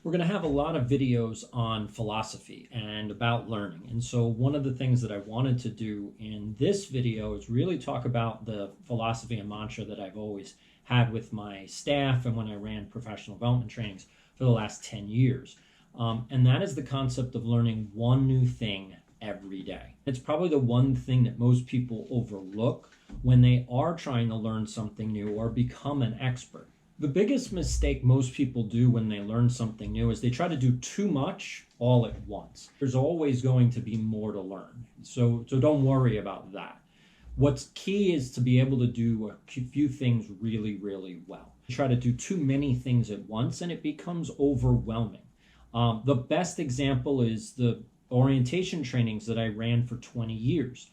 We're going to have a lot of videos on philosophy and about learning. And so one of the things that I wanted to do in this video is really talk about the philosophy and mantra that I've always had with my staff and when I ran professional development trainings for the last 10 years. And that is the concept of learning one new thing every day. It's probably the one thing that most people overlook when they are trying to learn something new or become an expert. The biggest mistake most people do when they learn something new is they try to do too much all at once. There's always going to be more to learn. So don't worry about that. What's key is to be able to do a few things really, really well. You try to do too many things at once and it becomes overwhelming. The best example is the orientation trainings that I ran for 20 years.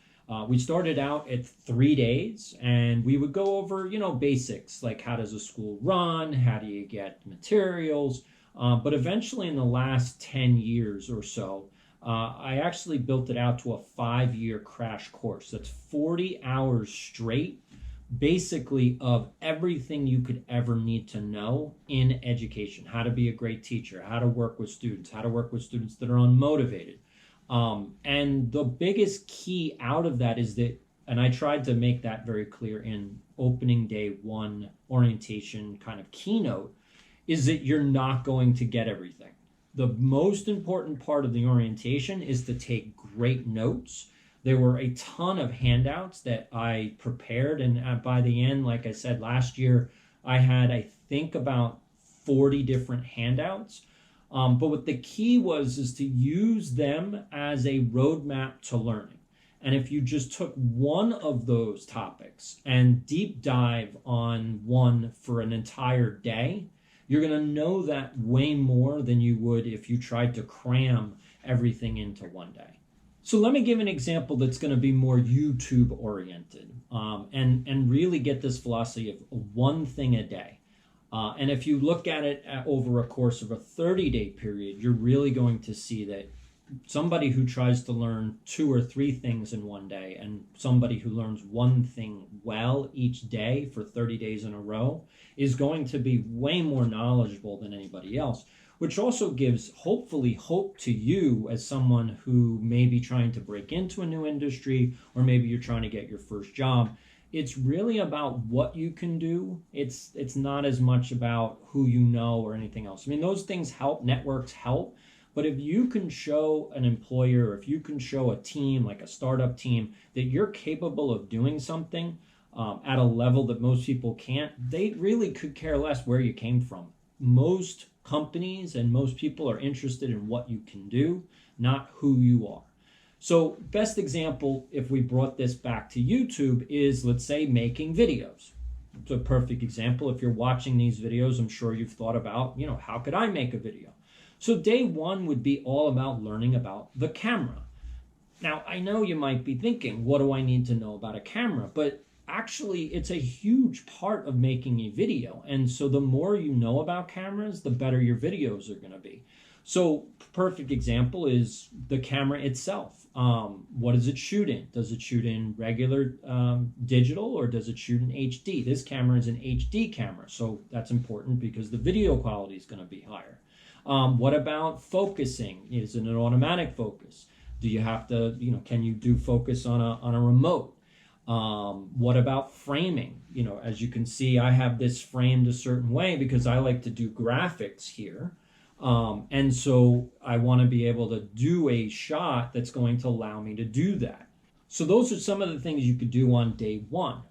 We started out at 3 days and we would go over, basics like how does a school run? How do you get materials? But eventually in the last 10 years or so, I actually built it out to a 5-year crash course. That's 40 hours straight, basically of everything you could ever need to know in education. How to be a great teacher, how to work with students, how to work with students that are unmotivated. And the biggest key out of that is that, and I tried to make that very clear in opening day one orientation kind of keynote, is that you're not going to get everything. The most important part of the orientation is to take great notes. There were a ton of handouts that I prepared, and by the end, like I said, last year, I had, I think, about 40 different handouts. But what the key is to use them as a roadmap to learning. And if you just took one of those topics and deep dive on one for an entire day, you're going to know that way more than you would if you tried to cram everything into one day. So let me give an example that's going to be more YouTube oriented and really get this philosophy of one thing a day. And if you look at it over a course of a 30-day period, you're really going to see that somebody who tries to learn 2 or 3 things in one day and somebody who learns one thing well each day for 30 days in a row is going to be way more knowledgeable than anybody else, which also gives hopefully hope to you as someone who may be trying to break into a new industry, or maybe you're trying to get your first job. It's really about what you can do. It's not as much about who you know or anything else. I mean, those things help, networks help, but if you can show an employer, or if you can show a team, like a startup team, that you're capable of doing something at a level that most people can't, they really could care less where you came from. Most companies and most people are interested in what you can do, not who you are. So best example, if we brought this back to YouTube, is, let's say, making videos. It's a perfect example. If you're watching these videos, I'm sure you've thought about, how could I make a video? So day one would be all about learning about the camera. Now, I know you might be thinking, what do I need to know about a camera? But actually, it's a huge part of making a video. And so the more you know about cameras, the better your videos are going to be. So perfect example is the camera itself. What does it shoot in? Does it shoot in regular digital, or does it shoot in HD? This camera is an HD camera, so that's important because the video quality is going to be higher. What about focusing? Is it an automatic focus? Do you have to, can you do focus on a remote? What about framing? As you can see, I have this framed a certain way because I like to do graphics here. And so I want to be able to do a shot that's going to allow me to do that. So those are some of the things you could do on day one.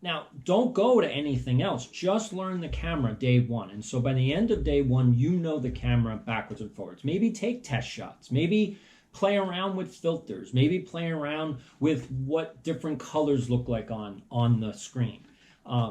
Now, don't go to anything else. Just learn the camera day one. And so by the end of day one, you know the camera backwards and forwards. Maybe take test shots. Maybe play around with filters. Maybe play around with what different colors look like on the screen.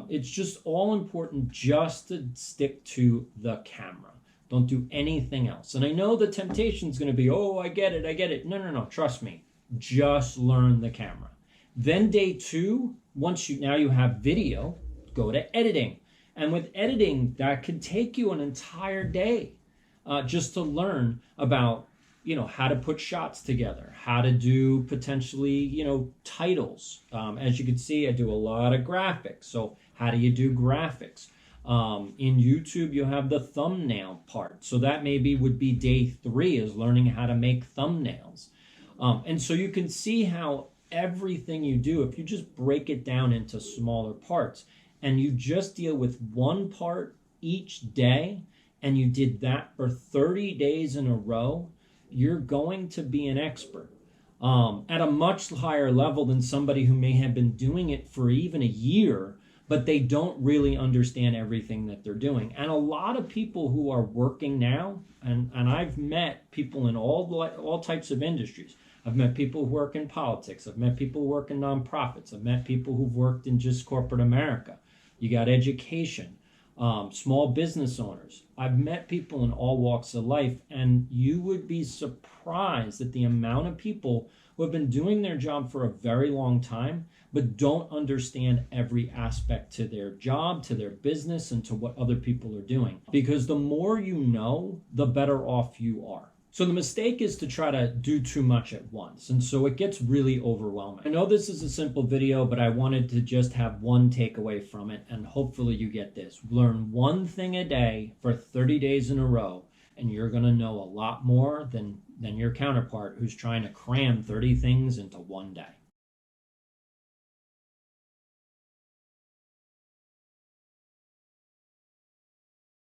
It's just all important just to stick to the camera. Don't do anything else. And I know the temptation is going to be, oh, I get it. No, trust me. Just learn the camera. Then day two, once you have video, go to editing. And with editing, that could take you an entire day just to learn about, how to put shots together, how to do potentially, titles. As you can see, I do a lot of graphics. So how do you do graphics? In YouTube, you have the thumbnail part. So that maybe would be day 3 is learning how to make thumbnails. And so you can see how everything you do, if you just break it down into smaller parts and you just deal with one part each day, and you did that for 30 days in a row, you're going to be an expert at a much higher level than somebody who may have been doing it for even a year, but they don't really understand everything that they're doing. And a lot of people who are working now, and I've met people in all types of industries. I've met people who work in politics. I've met people who work in nonprofits. I've met people who've worked in just corporate America. You got education, small business owners. I've met people in all walks of life, and you would be surprised at the amount of people who have been doing their job for a very long time, but don't understand every aspect to their job, to their business, and to what other people are doing. Because the more you know, the better off you are. So the mistake is to try to do too much at once, and so it gets really overwhelming. I know this is a simple video, but I wanted to just have one takeaway from it, and hopefully you get this. Learn one thing a day for 30 days in a row, and you're going to know a lot more than your counterpart who's trying to cram 30 things into one day.